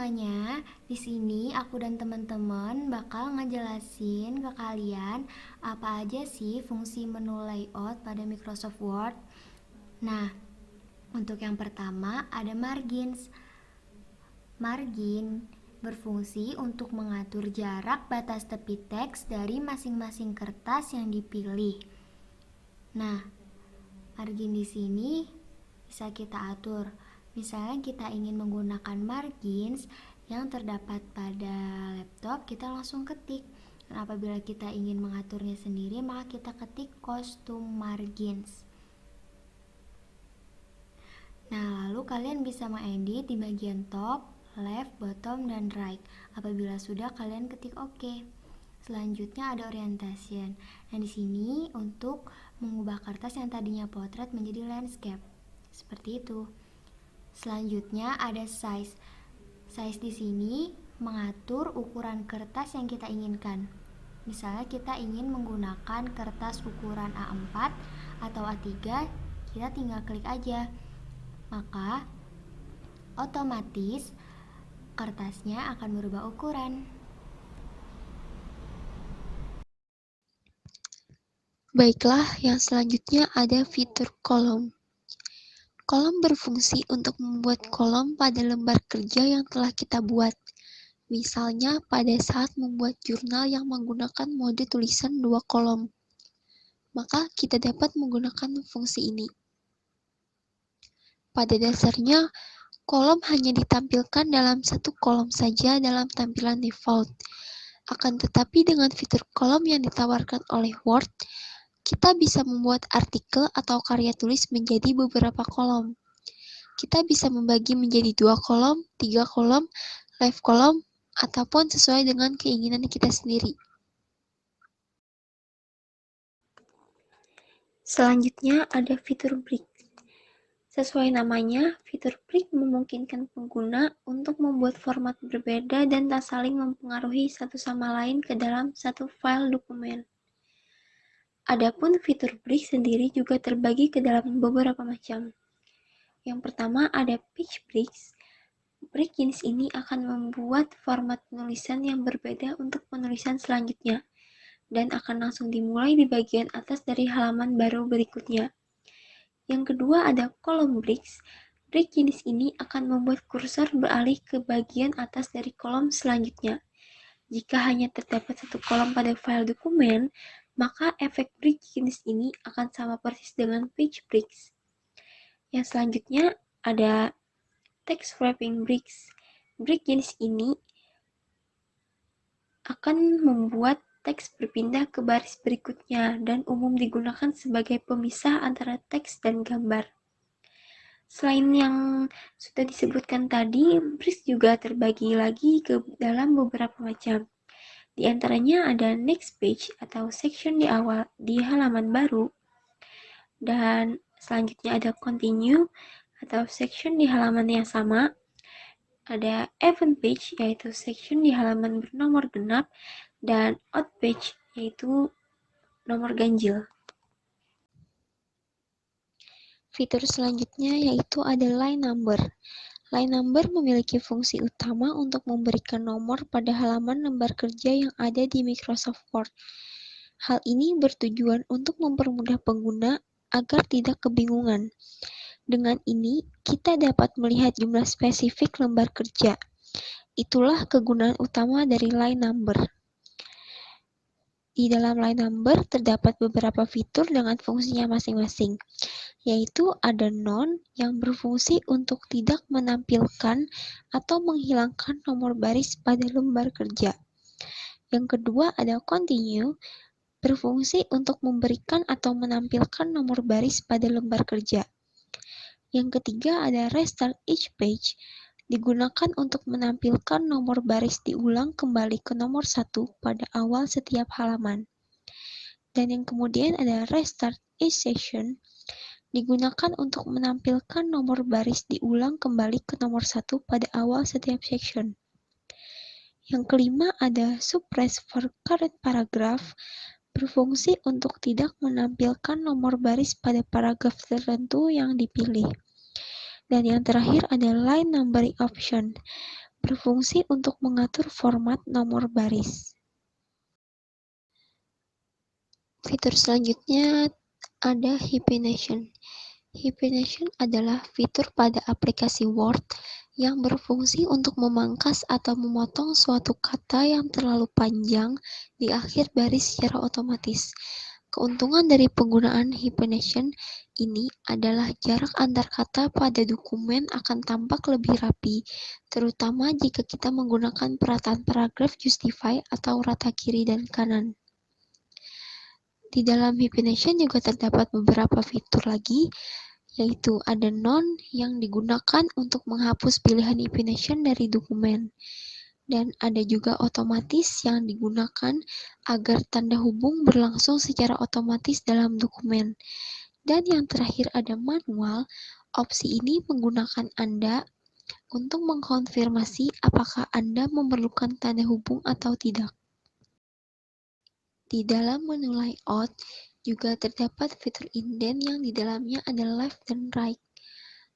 semuanya, di sini aku dan teman-teman bakal ngejelasin ke kalian apa aja sih fungsi menu layout pada Microsoft Word. Nah, untuk yang pertama ada margins. Margin berfungsi untuk mengatur jarak batas tepi teks dari masing-masing kertas yang dipilih. Nah, margin di sini bisa kita atur. Misalnya kita ingin menggunakan margins yang terdapat pada laptop, kita langsung ketik. Dan apabila kita ingin mengaturnya sendiri, maka kita ketik custom margins. Nah, lalu kalian bisa mengedit di bagian top, left, bottom, dan right. Apabila sudah, kalian ketik OK. Selanjutnya ada orientation. Nah, di sini untuk mengubah kertas yang tadinya potret menjadi landscape. Seperti itu. Selanjutnya ada size. Size di sini mengatur ukuran kertas yang kita inginkan. Misalnya kita ingin menggunakan kertas ukuran A4 atau A3, kita tinggal klik aja. Maka otomatis kertasnya akan berubah ukuran. Baiklah, yang selanjutnya ada fitur kolom. Kolom berfungsi untuk membuat kolom pada lembar kerja yang telah kita buat. Misalnya pada saat membuat jurnal yang menggunakan mode tulisan 2 kolom. Maka kita dapat menggunakan fungsi ini. Pada dasarnya, kolom hanya ditampilkan dalam satu kolom saja dalam tampilan default. Akan tetapi dengan fitur kolom yang ditawarkan oleh Word, kita bisa membuat artikel atau karya tulis menjadi beberapa kolom. Kita bisa membagi menjadi 2 kolom, 3 kolom, left kolom, ataupun sesuai dengan keinginan kita sendiri. Selanjutnya ada fitur break. Sesuai namanya, fitur break memungkinkan pengguna untuk membuat format berbeda dan tak saling mempengaruhi satu sama lain ke dalam satu file dokumen. Adapun fitur break sendiri juga terbagi ke dalam beberapa macam. Yang pertama ada page breaks. Break jenis ini akan membuat format penulisan yang berbeda untuk penulisan selanjutnya, dan akan langsung dimulai di bagian atas dari halaman baru berikutnya. Yang kedua ada column breaks. Break jenis ini akan membuat kursor beralih ke bagian atas dari kolom selanjutnya. Jika hanya terdapat satu kolom pada file dokumen, maka efek break jenis ini akan sama persis dengan page breaks. Yang selanjutnya ada text wrapping breaks. Break jenis ini akan membuat teks berpindah ke baris berikutnya dan umum digunakan sebagai pemisah antara teks dan gambar. Selain yang sudah disebutkan tadi, breaks juga terbagi lagi ke dalam beberapa macam. Di antaranya ada next page atau section di awal di halaman baru, dan selanjutnya ada continue atau section di halaman yang sama. Ada event page yaitu section di halaman bernomor genap, dan odd page yaitu nomor ganjil. Fitur selanjutnya yaitu ada line number. Line number memiliki fungsi utama untuk memberikan nomor pada halaman lembar kerja yang ada di Microsoft Word. Hal ini bertujuan untuk mempermudah pengguna agar tidak kebingungan. Dengan ini, kita dapat melihat jumlah spesifik lembar kerja. Itulah kegunaan utama dari line number. Di dalam line number terdapat beberapa fitur dengan fungsinya masing-masing, yaitu ada none yang berfungsi untuk tidak menampilkan atau menghilangkan nomor baris pada lembar kerja. Yang kedua ada continue, berfungsi untuk memberikan atau menampilkan nomor baris pada lembar kerja. Yang ketiga ada restart each page, digunakan untuk menampilkan nomor baris diulang kembali ke nomor 1 pada awal setiap halaman. Dan yang kemudian ada restart each section, digunakan untuk menampilkan nomor baris diulang kembali ke nomor 1 pada awal setiap section. Yang kelima ada suppress for current paragraph, berfungsi untuk tidak menampilkan nomor baris pada paragraf tertentu yang dipilih. Dan yang terakhir ada line numbering option, berfungsi untuk mengatur format nomor baris. Fitur selanjutnya ada hyphenation. Hyphenation adalah fitur pada aplikasi Word yang berfungsi untuk memangkas atau memotong suatu kata yang terlalu panjang di akhir baris secara otomatis. Keuntungan dari penggunaan hyphenation ini adalah jarak antar kata pada dokumen akan tampak lebih rapi, terutama jika kita menggunakan perataan paragraf justify atau rata kiri dan kanan. Di dalam hyphenation juga terdapat beberapa fitur lagi, yaitu ada none yang digunakan untuk menghapus pilihan hyphenation dari dokumen. Dan ada juga otomatis yang digunakan agar tanda hubung berlangsung secara otomatis dalam dokumen. Dan yang terakhir ada manual. Opsi ini menggunakan Anda untuk mengkonfirmasi apakah Anda memerlukan tanda hubung atau tidak. Di dalam menu layout juga terdapat fitur indent yang di dalamnya ada left dan right.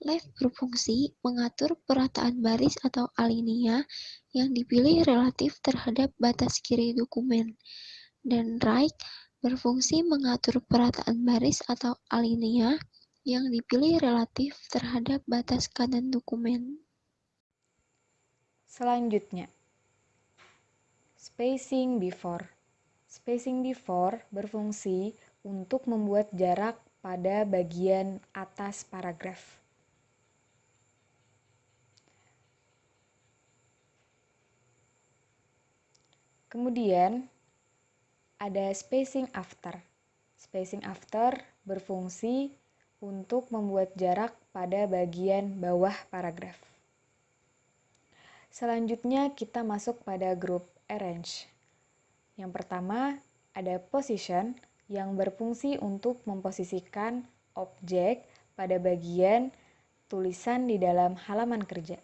Left berfungsi mengatur perataan baris atau alinea yang dipilih relatif terhadap batas kiri dokumen, dan right berfungsi mengatur perataan baris atau alinea yang dipilih relatif terhadap batas kanan dokumen. Selanjutnya, spacing before. Spacing before berfungsi untuk membuat jarak pada bagian atas paragraf. Kemudian, ada spacing after. Spacing after berfungsi untuk membuat jarak pada bagian bawah paragraf. Selanjutnya, kita masuk pada grup arrange. Yang pertama, ada position yang berfungsi untuk memposisikan objek pada bagian tulisan di dalam halaman kerja.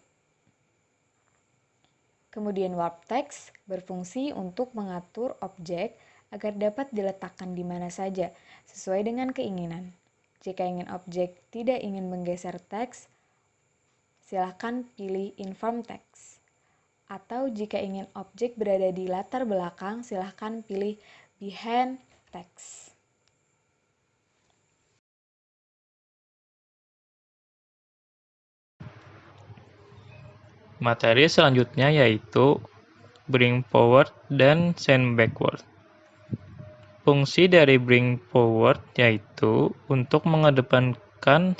Kemudian warp text berfungsi untuk mengatur objek agar dapat diletakkan di mana saja sesuai dengan keinginan. Jika ingin objek tidak ingin menggeser teks, silakan pilih inform text. Atau jika ingin objek berada di latar belakang, silakan pilih behind text. Materi selanjutnya yaitu bring forward dan send backward. Fungsi dari bring forward yaitu untuk mengedepankan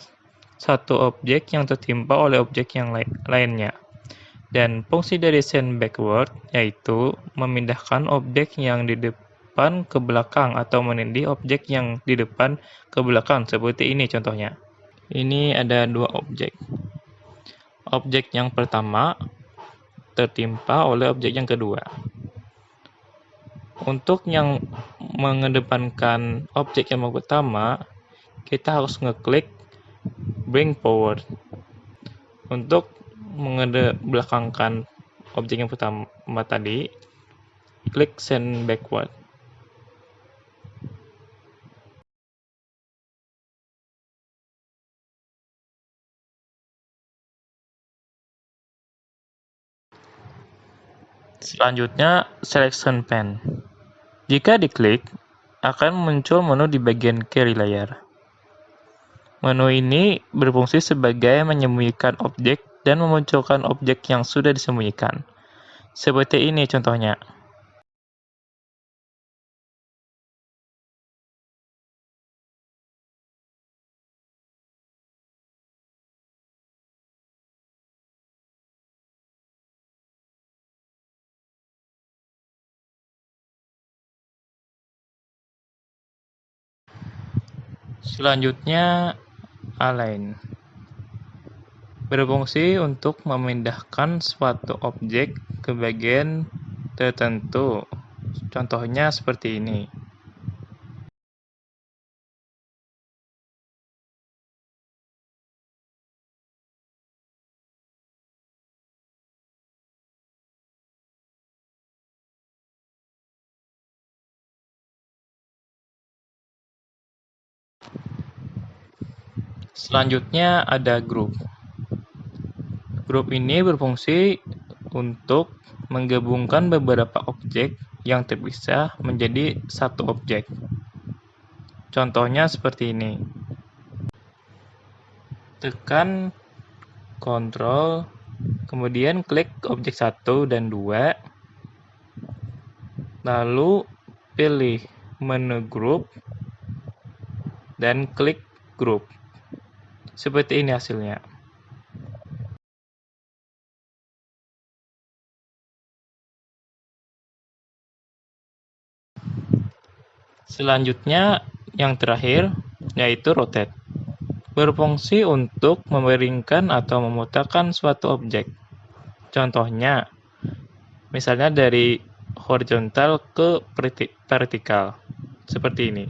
satu objek yang tertimpa oleh objek yang lainnya. Dan fungsi dari send backward yaitu memindahkan objek yang di depan ke belakang atau menindih objek yang di depan ke belakang, seperti ini contohnya. Ini ada dua objek. Objek yang pertama tertimpa oleh objek yang kedua. Untuk yang mengedepankan objek yang pertama, kita harus ngeklik bring forward. Untuk mengedepankan objek yang pertama tadi, klik send backward. Selanjutnya, selection pane. Jika diklik, akan muncul menu di bagian kiri layar. Menu ini berfungsi sebagai menyembunyikan objek dan memunculkan objek yang sudah disembunyikan. Seperti ini contohnya. Selanjutnya, align. Berfungsi untuk memindahkan suatu objek ke bagian tertentu. Contohnya seperti ini. Selanjutnya ada group. Grup ini berfungsi untuk menggabungkan beberapa objek yang terpisah menjadi satu objek. Contohnya seperti ini. Tekan Ctrl, kemudian klik objek 1 dan 2, lalu pilih menu Group, dan klik Group. Seperti ini hasilnya. Selanjutnya, yang terakhir, yaitu Rotate. Berfungsi untuk meמיringkan atau memutarkan suatu objek. Contohnya, misalnya dari horizontal ke vertikal, seperti ini.